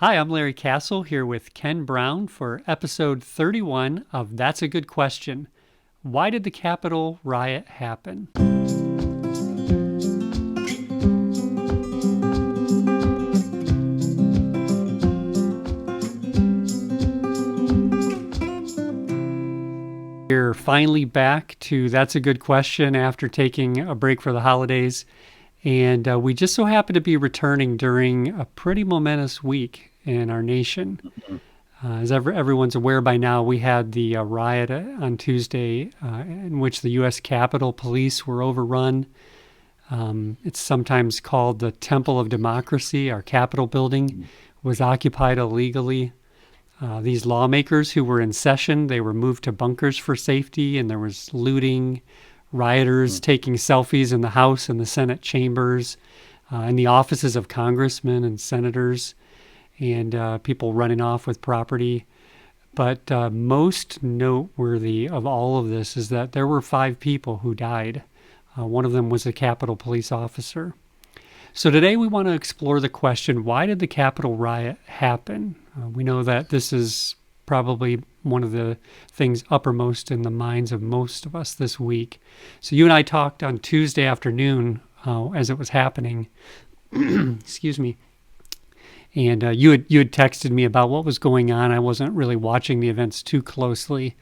Hi, I'm Larry Castle here with Ken Brown for episode 31 of That's a Good Question. Why did the Capitol riot happen? We're finally back to That's a Good Question after taking a break for the holidays. And we just so happen to be returning during a pretty momentous week in our nation. As everyone's aware by now, we had the riot on Tuesday in which the U.S. Capitol Police were overrun. It's sometimes called the Temple of Democracy. Our Capitol building was occupied illegally. These lawmakers who were in session, they were moved to bunkers for safety, and there was looting, rioters taking selfies in the House and the Senate chambers, in the offices of congressmen and senators, and people running off with property. But most noteworthy of all of this is that there were 5 people who died. One of them was a Capitol Police officer. So today we want to explore the question, why did the Capitol riot happen? We know that this is probably one of the things uppermost in the minds of most of us this week. So you and I talked on Tuesday afternoon as it was happening. Excuse me. And you had texted me about what was going on. I wasn't really watching the events too closely.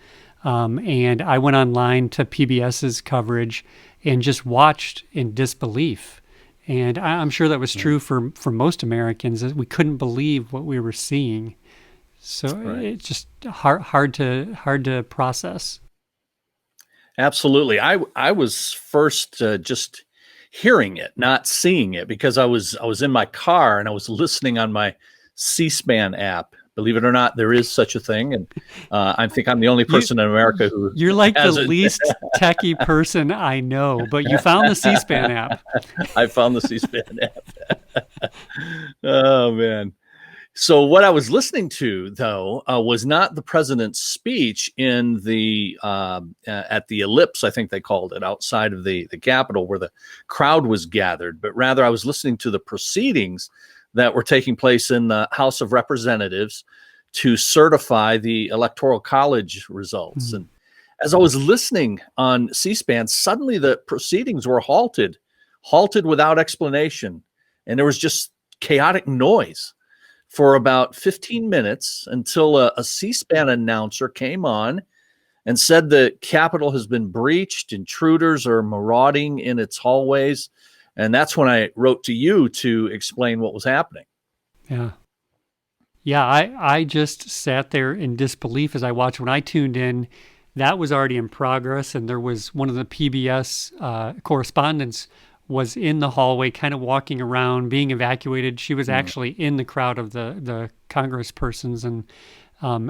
And I went online to PBS's coverage and just watched in disbelief. And I'm sure that was true for most Americans. We couldn't believe what we were seeing. So it's just hard to process. Absolutely. I was first just hearing it, not seeing it, because I was in my car and I was listening on my C-SPAN app. Believe it or not, there is such a thing, and I think I'm the only person in America who you're like the least techie person I know. But you found the C-SPAN app. I found the C-SPAN app. Oh man. So what I was listening to, though, was not the president's speech in the at the ellipse, I think they called it, outside of the Capitol where the crowd was gathered, but rather I was listening to the proceedings that were taking place in the House of Representatives to certify the Electoral College results. And as I was listening on C-SPAN, suddenly the proceedings were halted without explanation, and there was just chaotic noise for about 15 minutes until a C-SPAN announcer came on and said the Capitol has been breached, intruders are marauding in its hallways. And that's when I wrote to you to explain what was happening. Yeah. Yeah, I just sat there in disbelief as I watched. When I tuned in, that was already in progress, and there was one of the PBS correspondents was in the hallway, kind of walking around, being evacuated. She was actually in the crowd of the congresspersons, and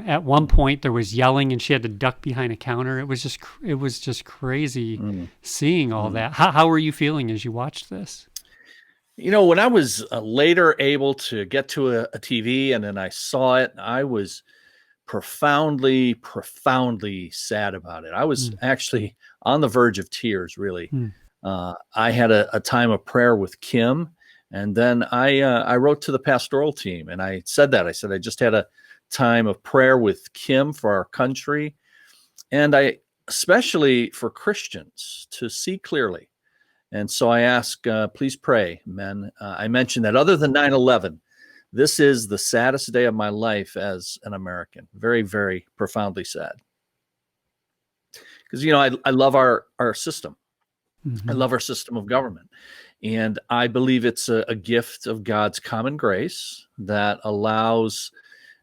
at one point there was yelling, and she had to duck behind a counter. It was just crazy seeing all that. How were you feeling as you watched this? You know, when I was later able to get to a TV and then I saw it, I was profoundly sad about it. I was actually on the verge of tears, really. I had a time of prayer with Kim, and then I wrote to the pastoral team, and I said I just had a time of prayer with Kim for our country, and I especially for Christians to see clearly. And so I ask, please pray, men. I mentioned that other than 9/11, this is the saddest day of my life as an American. Very, very profoundly sad. Because, you know, I love our system. I love our system of government. And I believe it's a gift of God's common grace that allows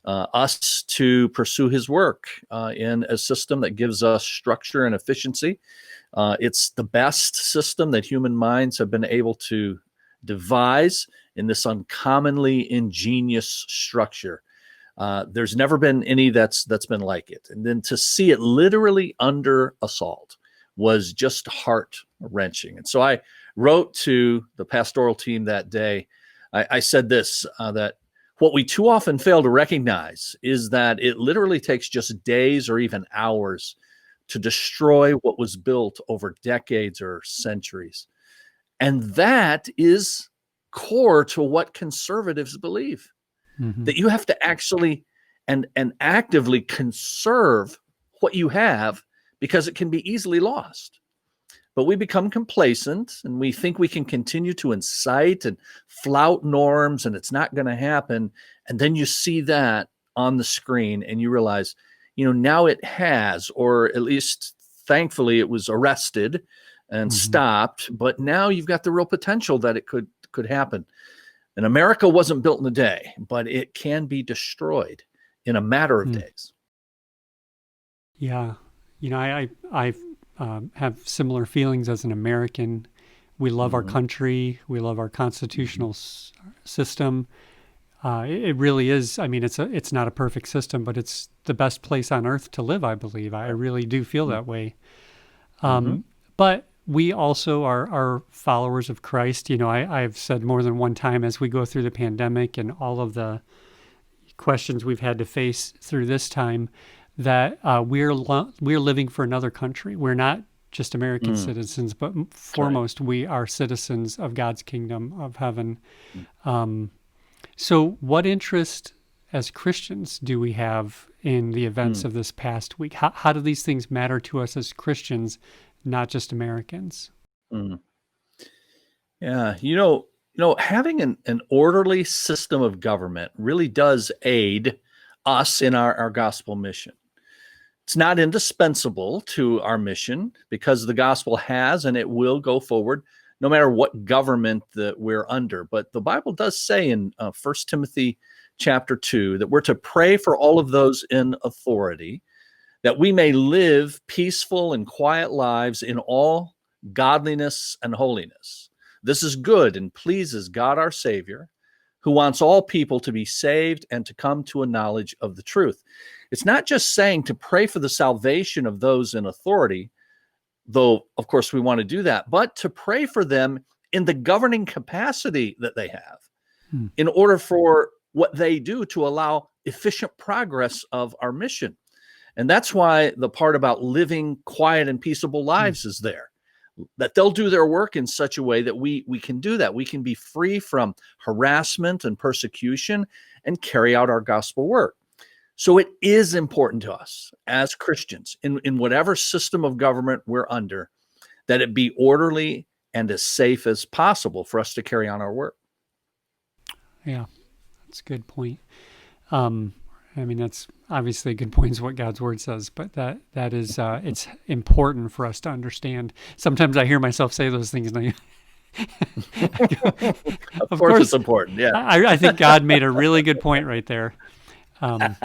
us to pursue his work in a system that gives us structure and efficiency. It's the best system that human minds have been able to devise in this uncommonly ingenious structure. There's never been any that's been like it. And then to see it literally under assault was just heart-wrenching. And so I wrote to the pastoral team that day. I said this, that what we too often fail to recognize is that it literally takes just days or even hours to destroy what was built over decades or centuries. And that is core to what conservatives believe. that you have to actually and actively conserve what you have because it can be easily lost. But we become complacent and we think we can continue to incite and flout norms and it's not going to happen. And then you see that on the screen and you realize, now it has, or at least thankfully it was arrested and stopped. But now you've got the real potential that it could happen. And America wasn't built in a day, but it can be destroyed in a matter of days. Yeah. I have similar feelings as an American. We love our country. We love our constitutional system. It really is. I mean, it's not a perfect system, but it's the best place on earth to live, I believe. I really do feel that way. But we also are followers of Christ. I've said more than one time as we go through the pandemic and all of the questions we've had to face through this time, that we're living for another country. We're not just American citizens, but foremost, we are citizens of God's kingdom of heaven. So what interest as Christians do we have in the events of this past week? How do these things matter to us as Christians, not just Americans? Yeah, having an orderly system of government really does aid us in our gospel mission. It's not indispensable to our mission because the gospel has and it will go forward no matter what government that we're under. But the Bible does say in 1 Timothy chapter 2 that we're to pray for all of those in authority, that we may live peaceful and quiet lives in all godliness and holiness. This is good and pleases God our Savior, who wants all people to be saved and to come to a knowledge of the truth. It's not just saying to pray for the salvation of those in authority, though, of course, we want to do that, but to pray for them in the governing capacity that they have in order for what they do to allow efficient progress of our mission. And that's why the part about living quiet and peaceable lives is there, that they'll do their work in such a way that we can do that. We can be free from harassment and persecution and carry out our gospel work. So it is important to us as Christians in whatever system of government we're under, that it be orderly and as safe as possible for us to carry on our work. Yeah, that's a good point. That's obviously a good point is what God's word says, but that is, it's important for us to understand. Sometimes I hear myself say those things and of course it's important. Yeah. I think God made a really good point right there. I'm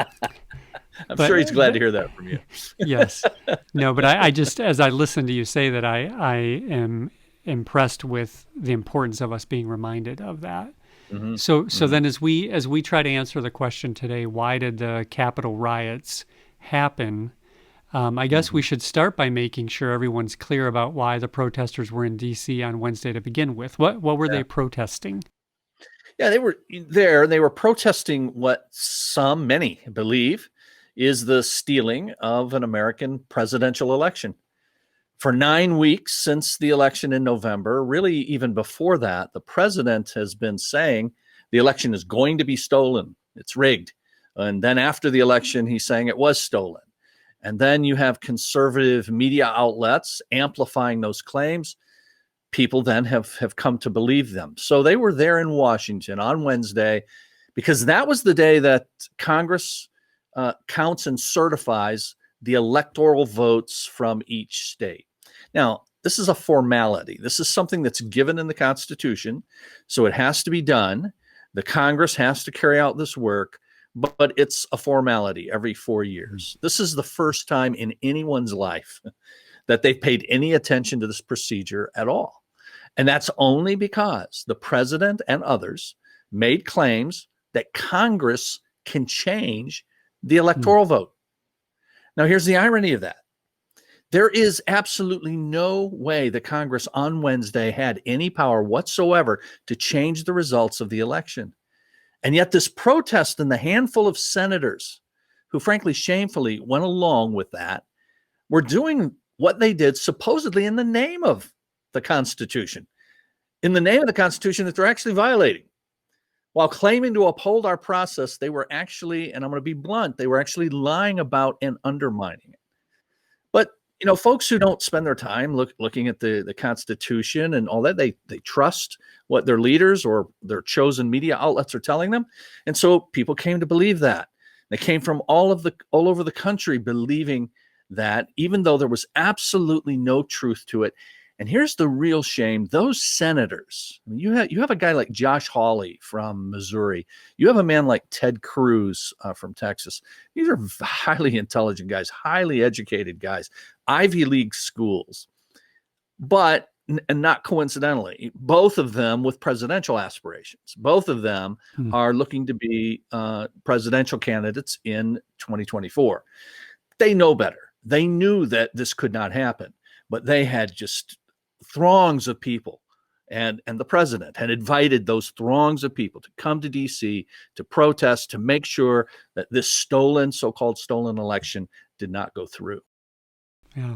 sure he's glad to hear that from you. Yes. No, but I just, as I listen to you say that, I am impressed with the importance of us being reminded of that. So then as we try to answer the question today, why did the Capitol riots happen? I guess we should start by making sure everyone's clear about why the protesters were in D.C. on Wednesday to begin with. What were they protesting? Yeah, they were there. They were protesting what many believe is the stealing of an American presidential election. For 9 weeks since the election in November, really even before that, the president has been saying the election is going to be stolen. It's rigged. And then after the election, he's saying it was stolen. And then you have conservative media outlets amplifying those claims. People then have come to believe them. So they were there in Washington on Wednesday because that was the day that Congress counts and certifies the electoral votes from each state. Now, this is a formality. This is something that's given in the Constitution, so it has to be done. The Congress has to carry out this work, but it's a formality every 4 years. This is the first time in anyone's life that they've paid any attention to this procedure at all. And that's only because the president and others made claims that Congress can change the electoral vote. Now, here's the irony of that. There is absolutely no way the Congress on Wednesday had any power whatsoever to change the results of the election. And yet this protest and the handful of senators who frankly shamefully went along with that were doing what they did supposedly in the name of the Constitution, in the name of the Constitution that they're actually violating. While claiming to uphold our process, they were actually, and I'm going to be blunt, they were actually lying about and undermining it. But folks who don't spend their time looking at the Constitution and all that, they trust what their leaders or their chosen media outlets are telling them, and so people came to believe that. They came from all over the country believing that, even though there was absolutely no truth to it. And here's the real shame: those senators. I mean, you have a guy like Josh Hawley from Missouri. You have a man like Ted Cruz from Texas. These are highly intelligent guys, highly educated guys, Ivy League schools. But, and not coincidentally, both of them with presidential aspirations. Both of them are looking to be presidential candidates in 2024. They know better. They knew that this could not happen, but they had just throngs of people, and the president had invited those throngs of people to come to DC to protest, to make sure that this so-called stolen election did not go through. Yeah.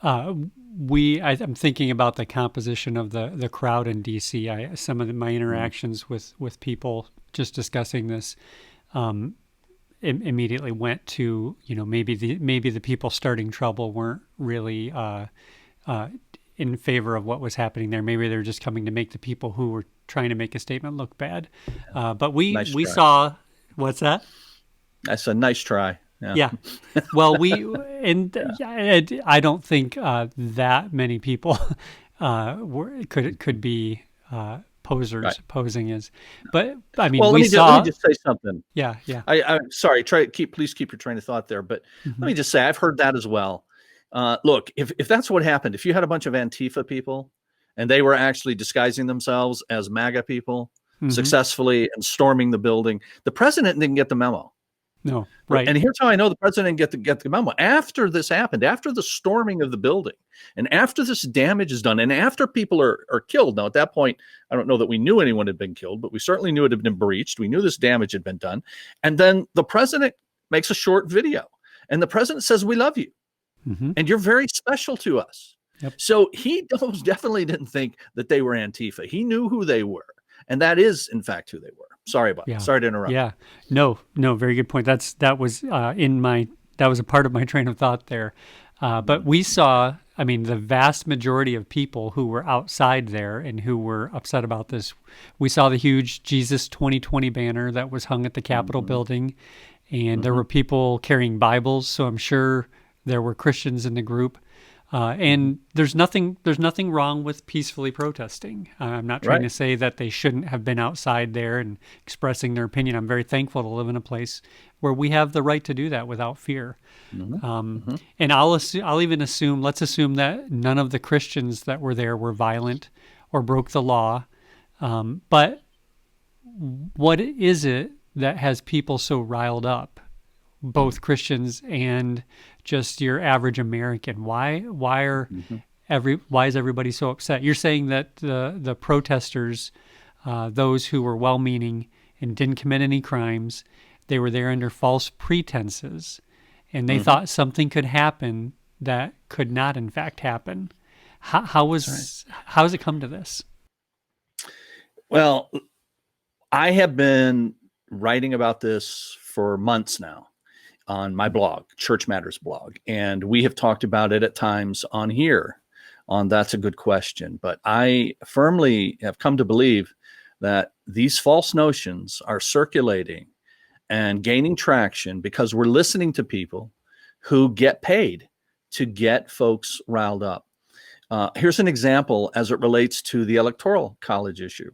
I'm thinking about the composition of the crowd in DC. Some of my interactions with people just discussing this immediately went to, maybe the people starting trouble weren't really in favor of what was happening there. Maybe they're just coming to make the people who were trying to make a statement look bad. But we saw, what's that? That's a nice try. Yeah. Well, I don't think that many people could be posers. Right. Posing as, but I mean, well, let me just say something. Yeah. I'm sorry. Please keep your train of thought there. But let me just say, I've heard that as well. Look, if that's what happened, if you had a bunch of Antifa people and they were actually disguising themselves as MAGA people successfully and storming the building, the president didn't get the memo. No, right. And here's how I know the president didn't get the memo. After this happened, after the storming of the building, and after this damage is done, and after people are killed. Now, at that point, I don't know that we knew anyone had been killed, but we certainly knew it had been breached. We knew this damage had been done. And then the president makes a short video, and the president says, "We love you. And you're very special to us." Yep. So he definitely didn't think that they were Antifa. He knew who they were. And that is, in fact, who they were. Sorry to interrupt. Yeah. No, very good point. That was a part of my train of thought there. But we saw, I mean, the vast majority of people who were outside there and who were upset about this. We saw the huge Jesus 2020 banner that was hung at the Capitol building, and there were people carrying Bibles. So I'm sure there were Christians in the group. And there's nothing wrong with peacefully protesting. I'm not trying to say that they shouldn't have been outside there and expressing their opinion. I'm very thankful to live in a place where we have the right to do that without fear. And I'll even assume, let's assume that none of the Christians that were there were violent or broke the law. But what is it that has people so riled up? Both Christians and just your average American. Why is everybody so upset? You're saying that the protesters, those who were well-meaning and didn't commit any crimes, they were there under false pretenses, and they thought something could happen that could not, in fact, happen. How has it come to this? Well, I have been writing about this for months now on my blog, Church Matters blog. And we have talked about it at times on here on That's a Good Question. But I firmly have come to believe that these false notions are circulating and gaining traction because we're listening to people who get paid to get folks riled up. Here's an example as it relates to the Electoral College issue.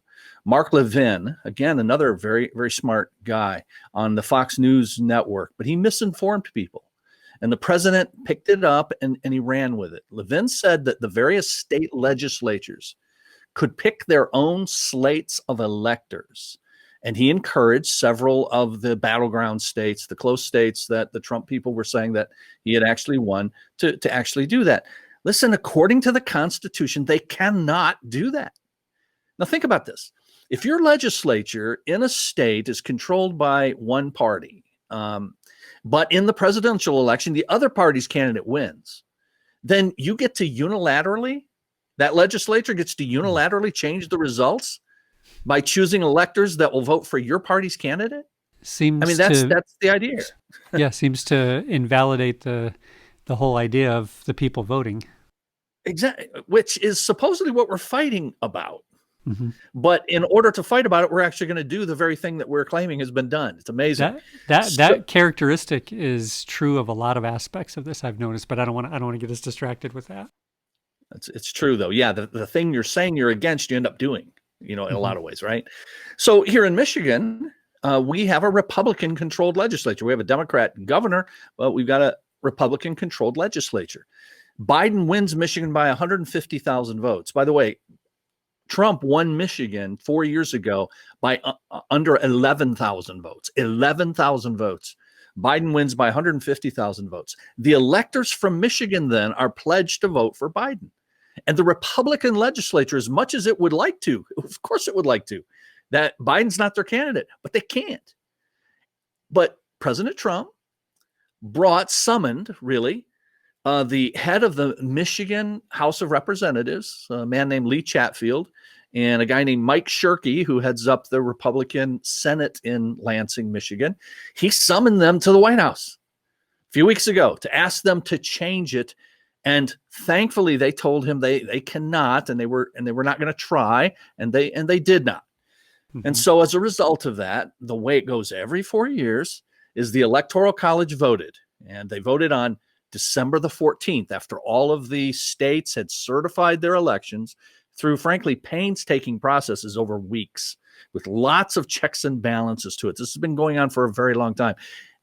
Mark Levin, again, another very, very smart guy on the Fox News network, but he misinformed people. And the president picked it up and he ran with it. Levin said that the various state legislatures could pick their own slates of electors. And he encouraged several of the battleground states, the close states that the Trump people were saying that he had actually won, to actually do that. Listen, according to the Constitution, they cannot do that. Now, think about this. If your legislature in a state is controlled by one party, but in the presidential election, the other party's candidate wins, then you get to that legislature gets to unilaterally change the results. by choosing electors that will vote for your party's candidate? I mean, Seems that's to the idea. yeah, seems to invalidate the whole idea of the people voting. Exactly, which is supposedly what we're fighting about. Hmm. But in order to fight about it, we're actually going to do the very thing that we're claiming has been done. It's amazing. So, That characteristic is true of a lot of aspects of this I've noticed, but I don't want to get us distracted with that. it's true though. Yeah, the thing you're saying you're against, you end up doing, in a Hmm. lot of ways, right? So here in Michigan, we have a Republican-controlled legislature. We have a Democrat governor, but we've got a Republican-controlled legislature. Biden wins Michigan by 150,000 votes. By the way, Trump won Michigan 4 years ago by under 11,000 votes. 11,000 votes. Biden wins by 150,000 votes. The electors from Michigan then are pledged to vote for Biden. And the Republican legislature, as much as it would like to, of course it would like to, that Biden's not their candidate, but they can't. But President Trump summoned, really, the head of the Michigan House of Representatives, a man named Lee Chatfield, and a guy named Mike Shirkey, who heads up the Republican Senate in Lansing, Michigan. He summoned them to the White House a few weeks ago to ask them to change it. And thankfully, they told him they cannot, and they were not going to try, and they did not. And Hmm. so, as a result of that, the way it goes every 4 years is the Electoral College voted, and they voted on December the 14th, after all of the states had certified their elections through, frankly, painstaking processes over weeks with lots of checks and balances to it. This has been going on for a very long time.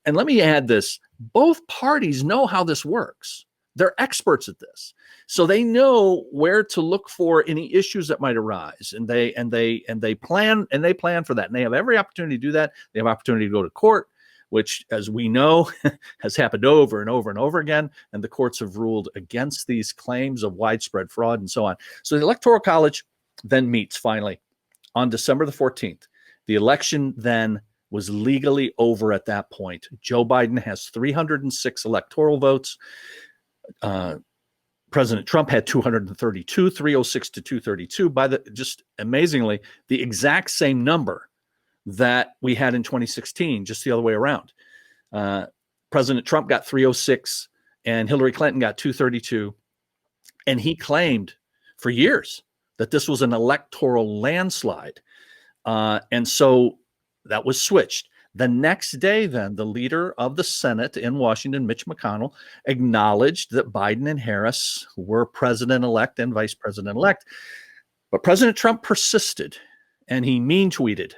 And let me add this: both parties know how this works. They're experts at this. So they know where to look for any issues that might arise, and they plan for that. And they have every opportunity to do that. They have opportunity to go to court, which, as we know, has happened over and over and over again. And the courts have ruled against these claims of widespread fraud and so on. So the Electoral College then meets finally on December the 14th. The election then was legally over at that point. Joe Biden has 306 electoral votes. President Trump had 232, 306 to 232, by just amazingly, the exact same number that we had in 2016, just the other way around. President Trump got 306 and Hillary Clinton got 232. And he claimed for years that this was an electoral landslide. And so that was switched. The next day, then, the leader of the Senate in Washington, Mitch McConnell, acknowledged that Biden and Harris were president-elect and vice president-elect. But President Trump persisted, and he mean tweeted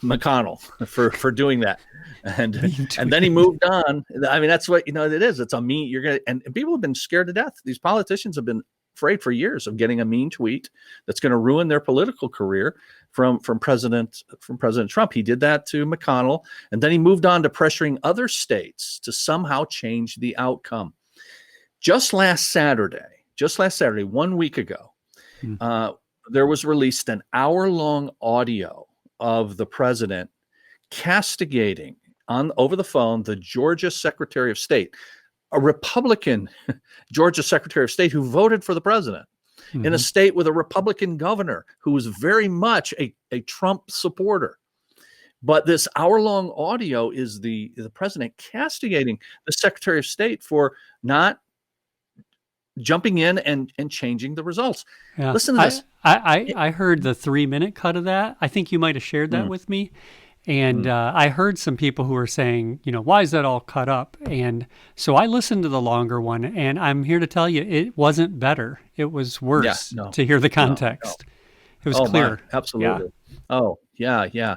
McConnell for doing that, and then he moved on. I mean, that's what it is. It's a mean. And people have been scared to death. These politicians have been afraid for years of getting a mean tweet that's going to ruin their political career from President Trump. He did that to McConnell, and then he moved on to pressuring other states to somehow change the outcome. Just last Saturday, 1 week ago, there was released an hour-long audio of the president castigating over the phone the Georgia Secretary of State, a Republican Georgia Secretary of State who voted for the president, in a state with a Republican governor who was very much a Trump supporter. But this hour-long audio is the president castigating the Secretary of State for not jumping in and changing the results. Yeah. Listen to this. I heard the 3-minute cut of that. I think you might have shared that with me. And I heard some people who were saying, why is that all cut up? And so I listened to the longer one, and I'm here to tell you it wasn't better. It was worse to hear the context. It was clear. Absolutely. Yeah. Oh, yeah.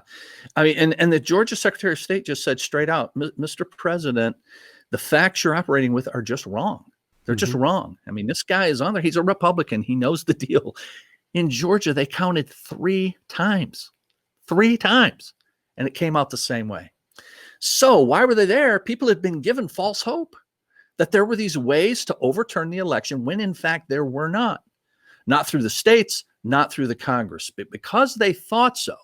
I mean, and the Georgia Secretary of State just said straight out, Mr. President, the facts you're operating with are just wrong. They're just wrong. I mean, this guy is on there. He's a Republican. He knows the deal. In Georgia, they counted 3 times. 3 times. And it came out the same way. So why were they there? People had been given false hope that there were these ways to overturn the election when, in fact, there were not. Not through the states, not through the Congress. But because they thought so,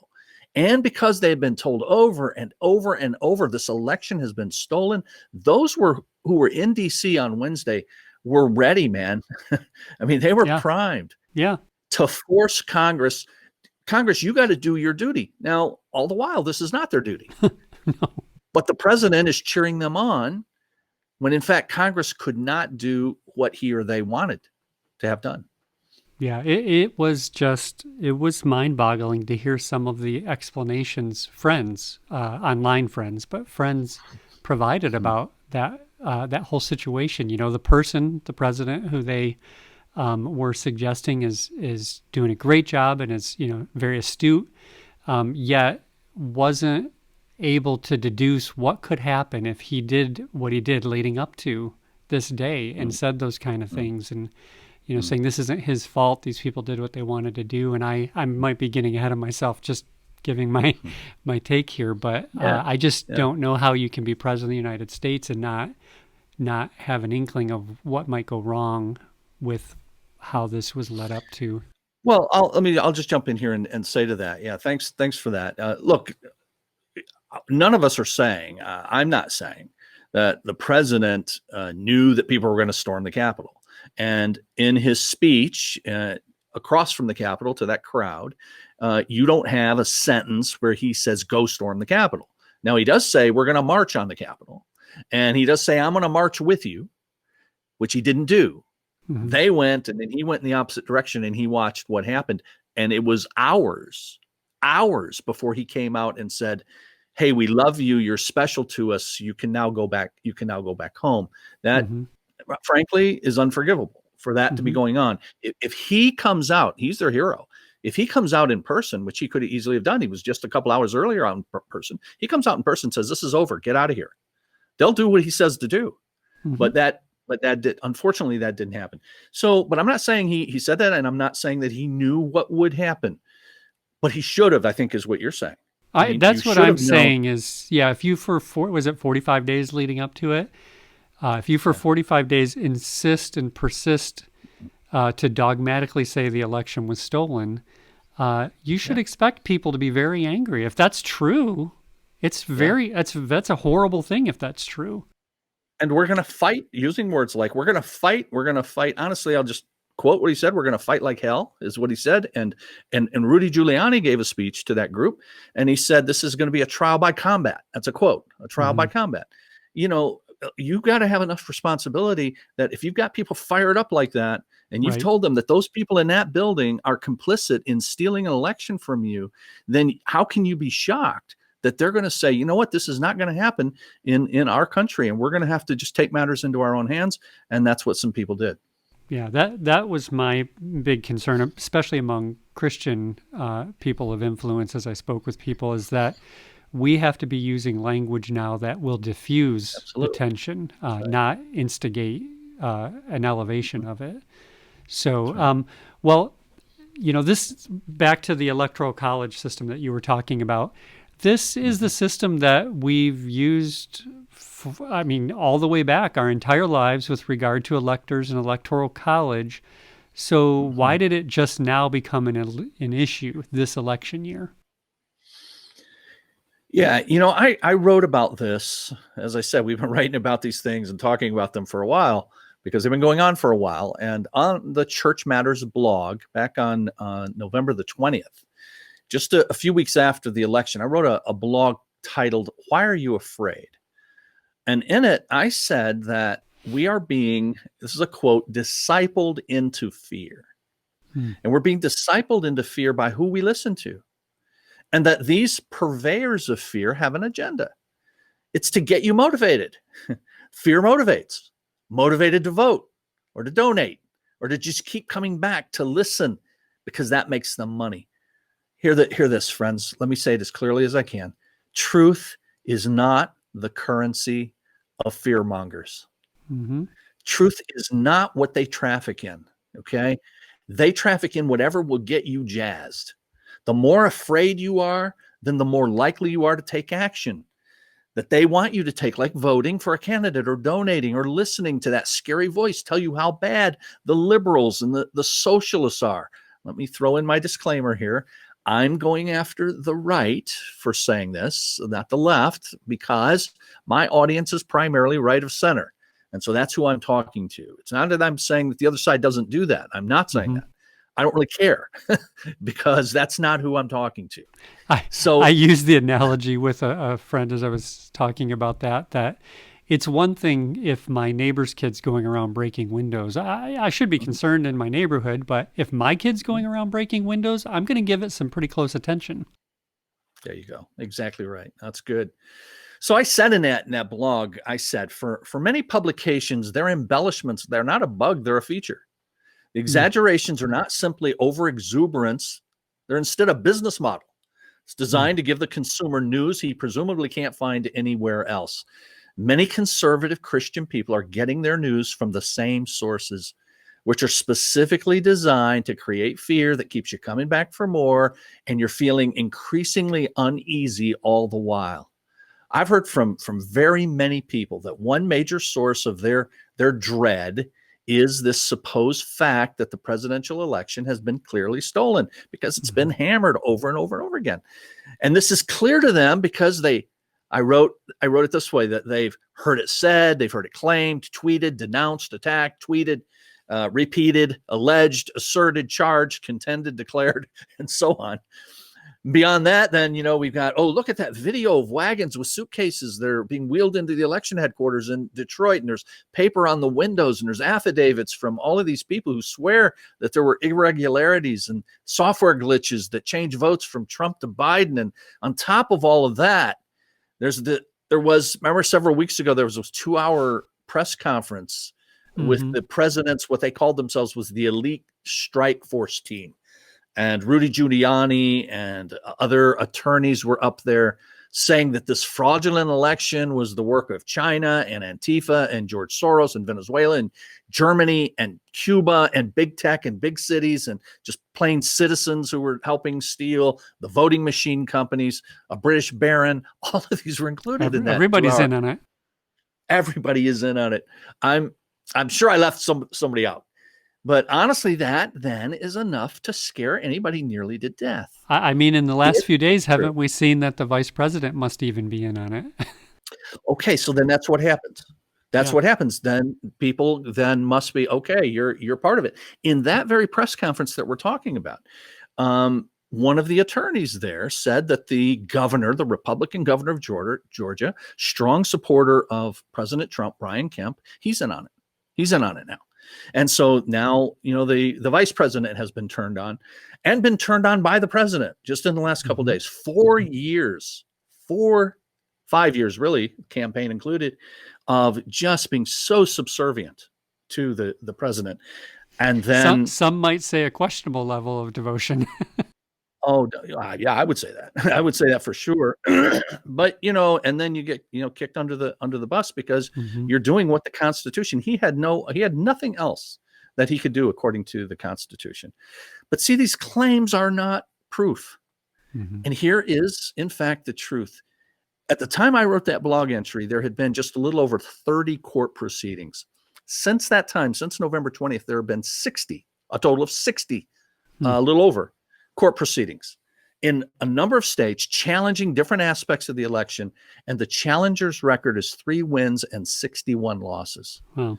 and because they had been told over and over and over this election has been stolen, those who were in D.C. on Wednesday were ready, man. I mean, they were primed to force Congress Congress, you got to do your duty. Now, all the while, this is not their duty. No. But the president is cheering them on when, in fact, Congress could not do what he or they wanted to have done. Yeah, it was mind boggling to hear some of the explanations friends, online friends, but friends provided about that whole situation. You know, the president who they were suggesting is doing a great job and is, very astute, yet wasn't able to deduce what could happen if he did what he did leading up to this day and said those kind of things, and saying this isn't his fault, these people did what they wanted to do. And I might be getting ahead of myself just giving my take here, but I just don't know how you can be president of the United States and not have an inkling of what might go wrong with how this was led up to. Well, I'll just jump in here and say to that. Yeah, thanks for that. Look, none of us are saying, I'm not saying that the president knew that people were going to storm the Capitol. And in his speech across from the Capitol to that crowd, you don't have a sentence where he says, go storm the Capitol. Now, he does say, we're going to march on the Capitol. And he does say, I'm going to march with you, which he didn't do. Mm-hmm. They went, and then he went in the opposite direction, and he watched what happened. And it was hours before he came out and said, hey, we love you. You're special to us. You can now go back. You can now go back home. That, frankly, is unforgivable for that to be going on. If he comes out, he's their hero. If he comes out in person, which he could easily have done, he was just a couple hours earlier on person. He comes out in person and says, this is over. Get out of here. They'll do what he says to do. But that did, unfortunately, that didn't happen. So, but I'm not saying he said that, and I'm not saying that he knew what would happen, but he should have, I think, is what you're saying. That's what I'm saying is, if you was it 45 days leading up to it? If you for 45 days insist and persist to dogmatically say the election was stolen, you should expect people to be very angry. If that's true, that's a horrible thing if that's true. And we're going to fight, using words like we're going to fight. Honestly, I'll just quote what he said. We're going to fight like hell is what he said. And Rudy Giuliani gave a speech to that group, and he said, this is going to be a trial by combat. That's a quote, a trial by combat. You got to have enough responsibility that if you've got people fired up like that, and you've told them that those people in that building are complicit in stealing an election from you, then how can you be shocked that they're going to say, you know what, this is not going to happen in our country, and we're going to have to just take matters into our own hands? And that's what some people did. Yeah, that was my big concern, especially among Christian people of influence as I spoke with people, is that we have to be using language now that will diffuse the tension, not instigate an elevation of it. So, this, back to the electoral college system that you were talking about, this is the system that we've used, all the way back our entire lives with regard to electors and electoral college. So why did it just now become an issue this election year? Yeah, I wrote about this. As I said, we've been writing about these things and talking about them for a while because they've been going on for a while. And on the Church Matters blog back on November the 20th, just a few weeks after the election, I wrote a blog titled, Why Are You Afraid? And in it, I said that we are being, this is a quote, discipled into fear. And we're being discipled into fear by who we listen to. And that these purveyors of fear have an agenda. It's to get you motivated. Fear motivates. Motivated to vote or to donate or to just keep coming back to listen because that makes them money. Hear this, friends. Let me say it as clearly as I can. Truth is not the currency of fear mongers. Truth is not what they traffic in, okay? They traffic in whatever will get you jazzed. The more afraid you are, then the more likely you are to take action that they want you to take, like voting for a candidate or donating or listening to that scary voice tell you how bad the liberals and the socialists are. Let me throw in my disclaimer here. I'm going after the right for saying this, not the left, because my audience is primarily right of center. And so that's who I'm talking to. It's not that I'm saying that the other side doesn't do that. I'm not saying that. I don't really care because that's not who I'm talking to. I So, I used the analogy with a friend as I was talking about that it's one thing if my neighbor's kid's going around breaking windows. I should be concerned in my neighborhood, but if my kid's going around breaking windows, I'm going to give it some pretty close attention. there you go. Exactly right. That's good. So I said in that blog, I said for many publications, their embellishments, they're not a bug, they're a feature. The Mm. exaggerations are not simply over exuberance, they're instead a business model. It's Mm. designed to give the consumer news he presumably can't find anywhere else. Many conservative Christian people are getting their news from the same sources, which are specifically designed to create fear that keeps you coming back for more, and you're feeling increasingly uneasy all the while. I've heard from very many people that one major source of their dread is this supposed fact that the presidential election has been clearly stolen because it's been hammered over and over and over again. And this is clear to them because I wrote it this way, that they've heard it said, they've heard it claimed, tweeted, denounced, attacked, tweeted, repeated, alleged, asserted, charged, contended, declared, and so on. Beyond that, then, we've got, oh, look at that video of wagons with suitcases. They're being wheeled into the election headquarters in Detroit, and there's paper on the windows, and there's affidavits from all of these people who swear that there were irregularities and software glitches that change votes from Trump to Biden. And on top of all of that, remember several weeks ago, there was this 2-hour press conference with the president's, what they called themselves was the elite strike force team. And Rudy Giuliani and other attorneys were up there saying that this fraudulent election was the work of China and Antifa and George Soros and Venezuela and Germany and Cuba and big tech and big cities and just plain citizens who were helping steal, the voting machine companies, a British baron. All of these were included in that. Everybody's in on it. Everybody is in on it. I'm sure I left somebody out. But honestly, that then is enough to scare anybody nearly to death. I mean, in the last few days, haven't we seen that the vice president must even be in on it? Okay, so then that's what happens. That's what happens. Then people then must be, okay, you're part of it. In that very press conference that we're talking about, one of the attorneys there said that the governor, the Republican governor of Georgia, strong supporter of President Trump, Brian Kemp, he's in on it. He's in on it now. And so now, the vice president has been turned on by the president just in the last couple of days. 5 years, really, campaign included, of just being so subservient to the president. And then some might say a questionable level of devotion. Oh, yeah, I would say that. I would say that for sure. But, and then you get, kicked under the bus because you're doing what the Constitution, he had nothing else that he could do according to the Constitution. But see, these claims are not proof. And here is, in fact, the truth. At the time I wrote that blog entry, there had been just a little over 30 court proceedings. Since that time, since November 20th, there have been a total of 60, a little over, court proceedings in a number of states challenging different aspects of the election. And the challenger's record is 3 wins and 61 losses. Wow.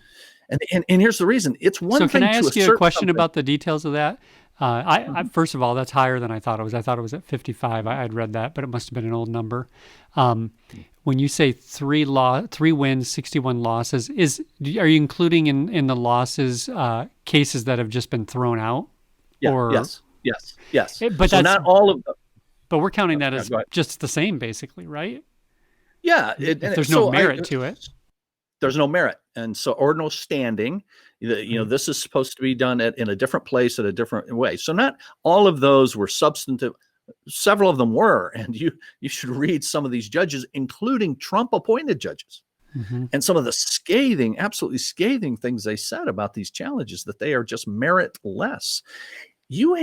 And here's the reason. It's one thing to So can I ask you a question something. about the details of that? I first of all, that's higher than I thought it was. I thought it was at 55. I'd read that, but it must have been an old number. When you say 3 wins, 61 losses, are you including in the losses cases that have just been thrown out? Yeah. Yes. But so that's not all of them. But we're counting that as just the same, basically, right? Yeah. If there's no merit to it. There's no merit. And so, or no standing, this is supposed to be done in a different place at a different way. So not all of those were substantive. Several of them were. And you should read some of these judges, including Trump appointed judges. And some of the absolutely scathing things they said about these challenges, that they are just meritless. You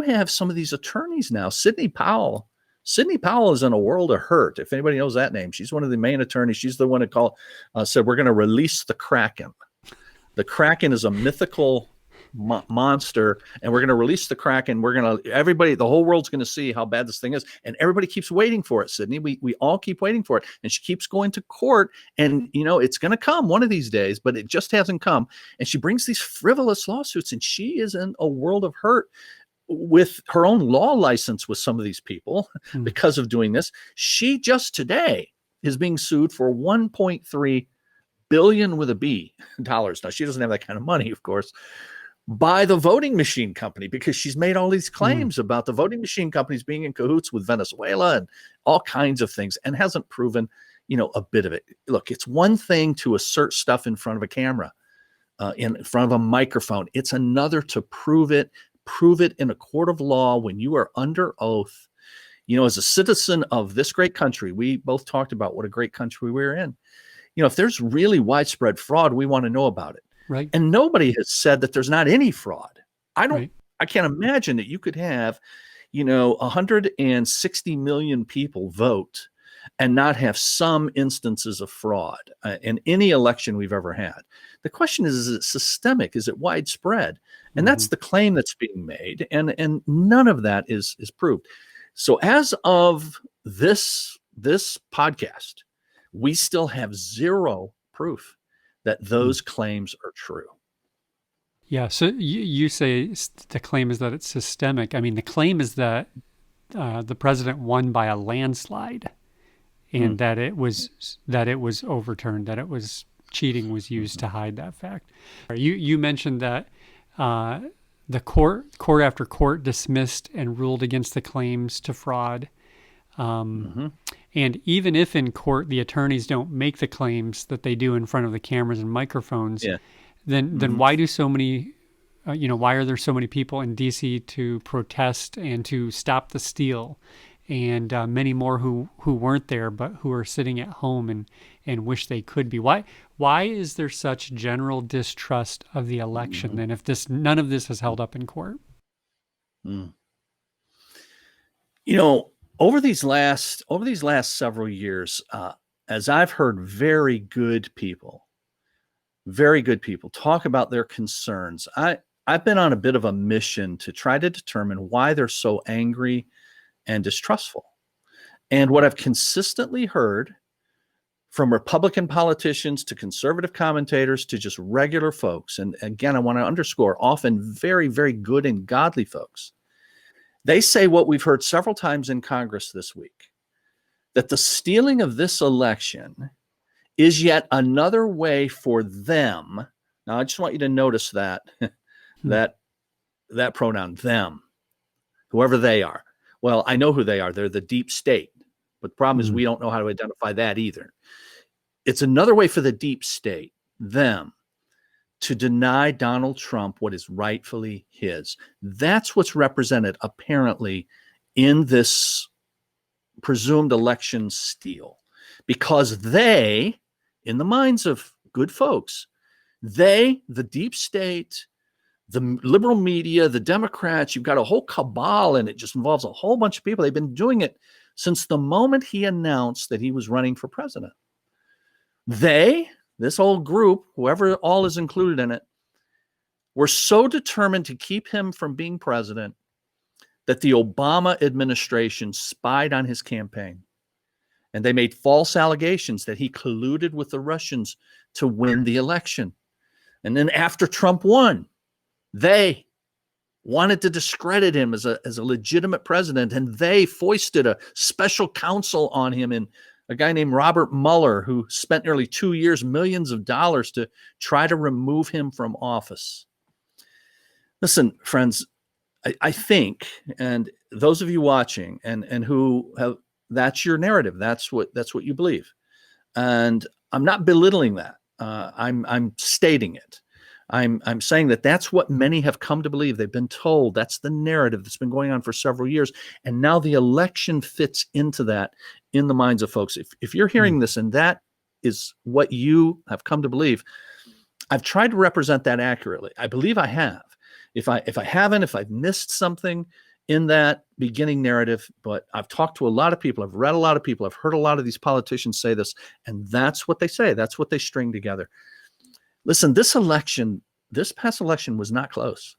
have some of these attorneys now. Sidney Powell is in a world of hurt. If anybody knows that name, she's one of the main attorneys. She's the one that said, we're going to release the Kraken. The Kraken is a mythical monster, and we're going to release the Kraken. We're going to, everybody, the whole world's going to see how bad this thing is. And everybody keeps waiting for it, Sydney. We all keep waiting for it. And she keeps going to court, and, it's going to come one of these days, but it just hasn't come. And she brings these frivolous lawsuits, and she is in a world of hurt with her own law license with some of these people because of doing this. She just today is being sued for 1.3 billion with a B dollars. Now, she doesn't have that kind of money, of course, by the voting machine company, because she's made all these claims about the voting machine companies being in cahoots with Venezuela and all kinds of things, and hasn't proven, a bit of it. Look, it's one thing to assert stuff in front of a camera, in front of a microphone. It's another to prove it in a court of law when you are under oath. As a citizen of this great country, we both talked about what a great country we're in. If there's really widespread fraud, we want to know about it. Right. And nobody has said that there's not any fraud. Right. I can't imagine that you could have, 160 million people vote and not have some instances of fraud in any election we've ever had. The question is it systemic? Is it widespread? And that's the claim that's being made. And none of that is proved. So as of this podcast, we still have zero proof that those claims are true. Yeah. So you say the claim is that it's systemic. I mean, the claim is that the president won by a landslide, and that it was overturned, that it was cheating was used to hide that fact. You mentioned that the court after court dismissed and ruled against the claims to fraud. And even if in court the attorneys don't make the claims that they do in front of the cameras and microphones, then why do so many, why are there so many people in D.C. to protest and to stop the steal, and many more who weren't there but who are sitting at home and wish they could be? Why is there such general distrust of the election? And if none of this has held up in court? Over these last several years, as I've heard very good people talk about their concerns, I've been on a bit of a mission to try to determine why they're so angry and distrustful. And what I've consistently heard from Republican politicians to conservative commentators to just regular folks, and again, I want to underscore, often very, very good and godly folks, they say what we've heard several times in Congress this week, that the stealing of this election is yet another way for them. Now, I just want you to notice that, that pronoun, them, whoever they are. Well, I know who they are. They're the deep state. But the problem is we don't know how to identify that either. It's another way for the deep state, them, to deny Donald Trump what is rightfully his. That's what's represented, apparently, in this presumed election steal. Because they, in the minds of good folks, the deep state, the liberal media, the Democrats, you've got a whole cabal, and it just involves a whole bunch of people. They've been doing it since the moment he announced that he was running for president. This whole group, whoever all is included in it, were so determined to keep him from being president that the Obama administration spied on his campaign. And they made false allegations that he colluded with the Russians to win the election. And then after Trump won, they wanted to discredit him as a legitimate president, and they foisted a special counsel on him in a guy named Robert Mueller, who spent nearly 2 years, millions of dollars to try to remove him from office. Listen, friends, I think, and those of you watching and who have, that's your narrative. That's what you believe. And I'm not belittling that. I'm stating it. I'm saying that that's what many have come to believe. They've been told that's the narrative that's been going on for several years. And now the election fits into that in the minds of folks. If you're hearing this and that is what you have come to believe, I've tried to represent that accurately. I believe I have. If I haven't, if I've missed something in that beginning narrative, but I've talked to a lot of people, I've read a lot of people, I've heard a lot of these politicians say this, and that's what they say. That's what they string together. Listen, this election, this past election was not close.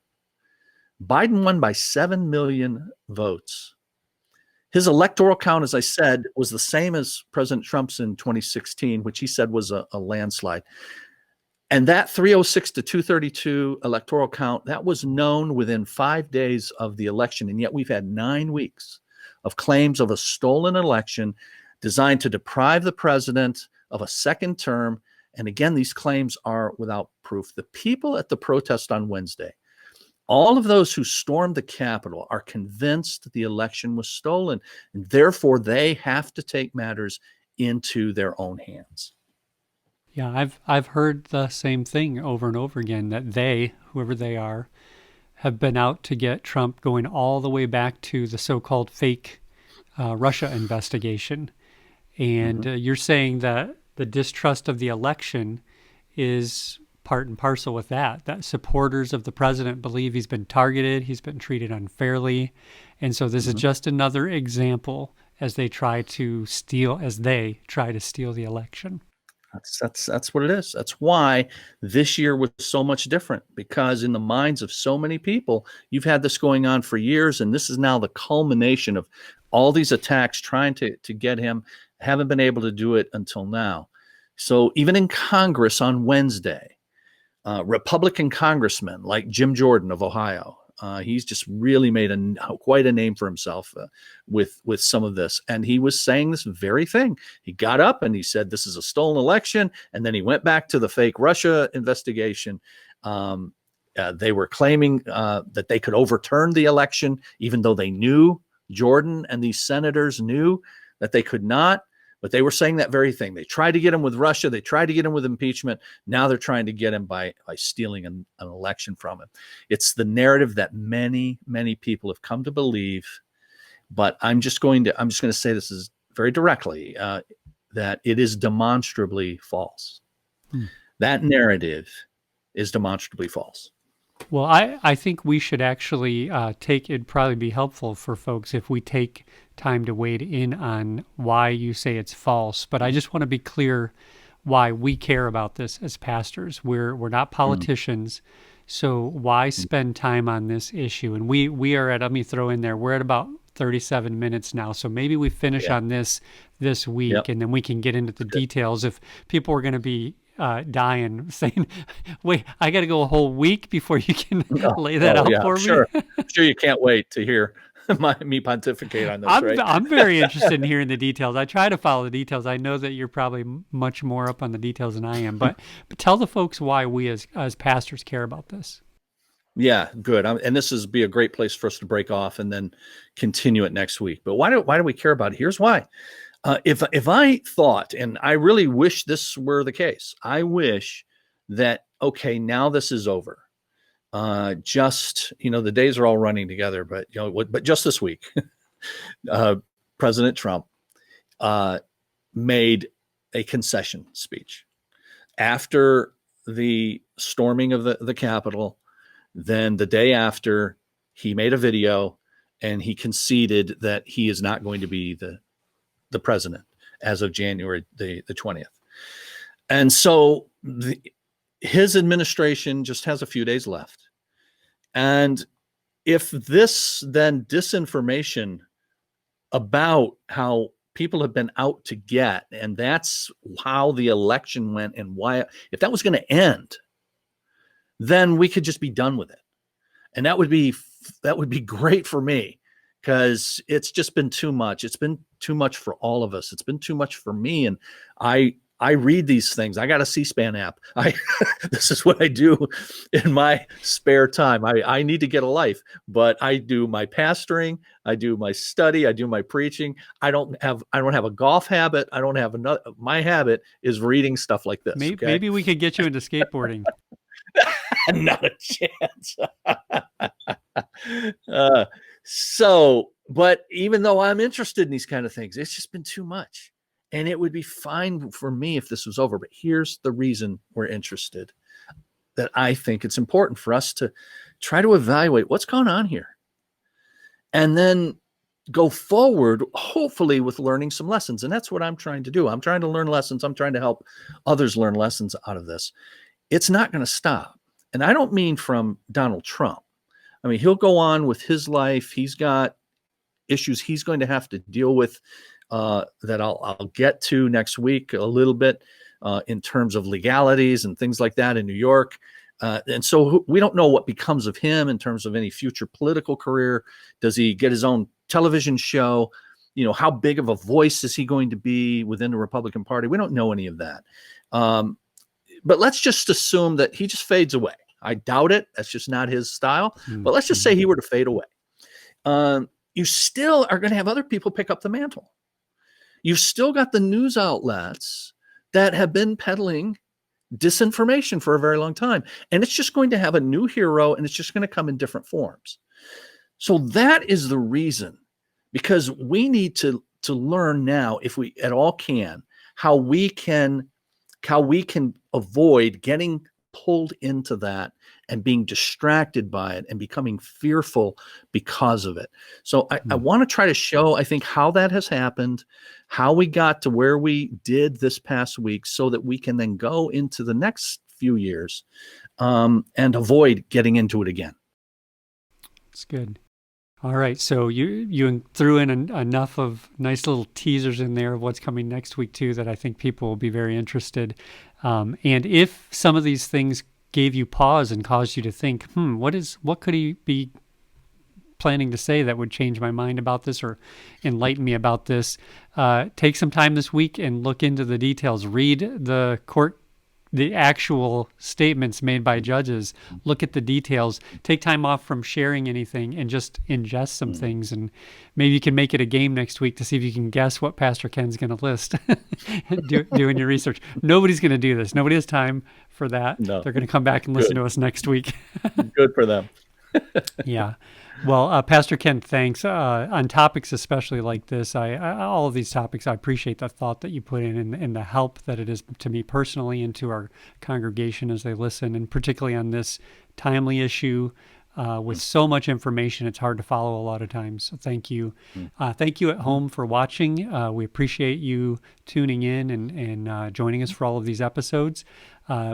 Biden won by 7 million votes. His electoral count, as I said, was the same as President Trump's in 2016, which he said was a landslide. And that 306 to 232 electoral count, that was known within 5 days of the election. And yet we've had 9 weeks of claims of a stolen election designed to deprive the president of a second term. And again, these claims are without proof. The people at the protest on Wednesday, all of those who stormed the Capitol, are convinced the election was stolen, and therefore they have to take matters into their own hands. Yeah, I've heard the same thing over and over again, that they, whoever they are, have been out to get Trump, going all the way back to the so-called fake Russia investigation. And you're saying that the distrust of the election is part and parcel with that supporters of the president believe he's been targeted, he's been treated unfairly. And so this is just another example as they try to steal the election. That's what it is. That's why this year was so much different, because in the minds of so many people, you've had this going on for years, and this is now the culmination of all these attacks trying to get him. Haven't been able to do it until now. So even in Congress on Wednesday, Republican congressmen like Jim Jordan of Ohio, he's just really made quite a name for himself with some of this. And he was saying this very thing. He got up and he said, this is a stolen election. And then he went back to the fake Russia investigation. They were claiming that they could overturn the election, even though they knew, Jordan and these senators knew that they could not. But they were saying that very thing. They tried to get him with Russia. They tried to get him with impeachment. Now they're trying to get him by stealing an election from him. It's the narrative that many, many people have come to believe. But I'm just going to say this is very directly, that it is demonstrably false. That narrative is demonstrably false. Well, I think we should actually it'd probably be helpful for folks if we take time to wade in on why you say it's false. But I just want to be clear why we care about this as pastors. We're not politicians, so why spend time on this issue? And we are at, let me throw in there, we're at about 37 minutes now, so maybe we finish on this week, and then we can get into the details. If people are going to be dying, saying, wait, I got to go a whole week before you can lay that out for me. I'm sure you can't wait to hear me pontificate on this, right? I'm very interested in hearing the details. I try to follow the details. I know that you're probably much more up on the details than I am, but tell the folks why we as pastors care about this. Yeah, good. And this is be a great place for us to break off and then continue it next week. But why do we care about it? Here's why. If I thought, and I really wish this were the case, I wish that, okay, now this is over. The days are all running together, but just this week, President Trump made a concession speech after the storming of the Capitol. Then the day after, he made a video and he conceded that he is not going to be the president as of January the 20th. And so his administration just has a few days left. And if this then disinformation about how people have been out to get, and that's how the election went and why, if that was going to end, then we could just be done with it. And that would be great for me, because it's just been too much. It's been too much for all of us. It's been too much for me. And I read these things. I got a C-SPAN app. This is what I do in my spare time. I need to get a life, but I do my pastoring, I do my study, I do my preaching. I don't have a golf habit. I don't have another. My habit is reading stuff like this. Maybe we could get you into skateboarding. Not a chance. But even though I'm interested in these kind of things, it's just been too much. And it would be fine for me if this was over. But here's the reason we're interested, that I think it's important for us to try to evaluate what's going on here. And then go forward, hopefully with learning some lessons. And that's what I'm trying to do. I'm trying to learn lessons. I'm trying to help others learn lessons out of this. It's not going to stop. And I don't mean from Donald Trump. I mean, he'll go on with his life. He's got issues he's going to have to deal with that I'll get to next week a little bit in terms of legalities and things like that in New York. And so we don't know what becomes of him in terms of any future political career. Does he get his own television show? How big of a voice is he going to be within the Republican Party? We don't know any of that. But let's just assume that he just fades away. I doubt it. That's just not his style. But let's just say he were to fade away. You still are going to have other people pick up the mantle. You've still got the news outlets that have been peddling disinformation for a very long time. And it's just going to have a new hero, and it's just going to come in different forms. So that is the reason, because we need to learn now, if we at all can, how we can avoid getting pulled into that and being distracted by it and becoming fearful because of it. So I want to try to show, I think, how that has happened, how we got to where we did this past week, so that we can then go into the next few years and avoid getting into it again. That's good. All right. So you threw in enough of nice little teasers in there of what's coming next week too, that I think people will be very interested. And if some of these things gave you pause and caused you to think, what could he be planning to say that would change my mind about this or enlighten me about this? Take some time this week and look into the details. Read the actual statements made by judges. Look at the details. Take time off from sharing anything and just ingest some things. And maybe you can make it a game next week to see if you can guess what Pastor Ken's going to list. Doing your research. Nobody's going to do this. Nobody has time for that. No. They're going to come back and listen to us next week. Good for them. Yeah. Well, Pastor Ken, thanks. On topics especially like this, all of these topics, I appreciate the thought that you put in and the help that it is to me personally and to our congregation as they listen, and particularly on this timely issue with so much information, it's hard to follow a lot of times. So thank you. Thank you at home for watching. We appreciate you tuning in and joining us for all of these episodes.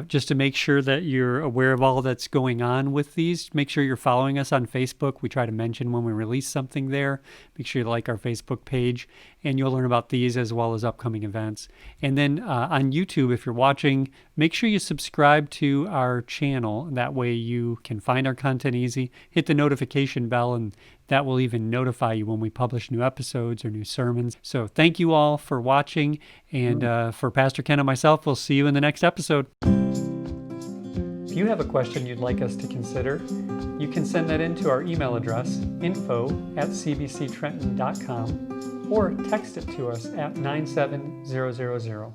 Just to make sure that you're aware of all that's going on with these, make sure you're following us on Facebook. We try to mention when we release something there. Make sure you like our Facebook page, and you'll learn about these as well as upcoming events. And then on YouTube, if you're watching, make sure you subscribe to our channel. That way you can find our content easy. Hit the notification bell, and that will even notify you when we publish new episodes or new sermons. So thank you all for watching. And for Pastor Ken and myself, we'll see you in the next episode. If you have a question you'd like us to consider, you can send that in to our email address, info@cbctrenton.com, or text it to us at 97000.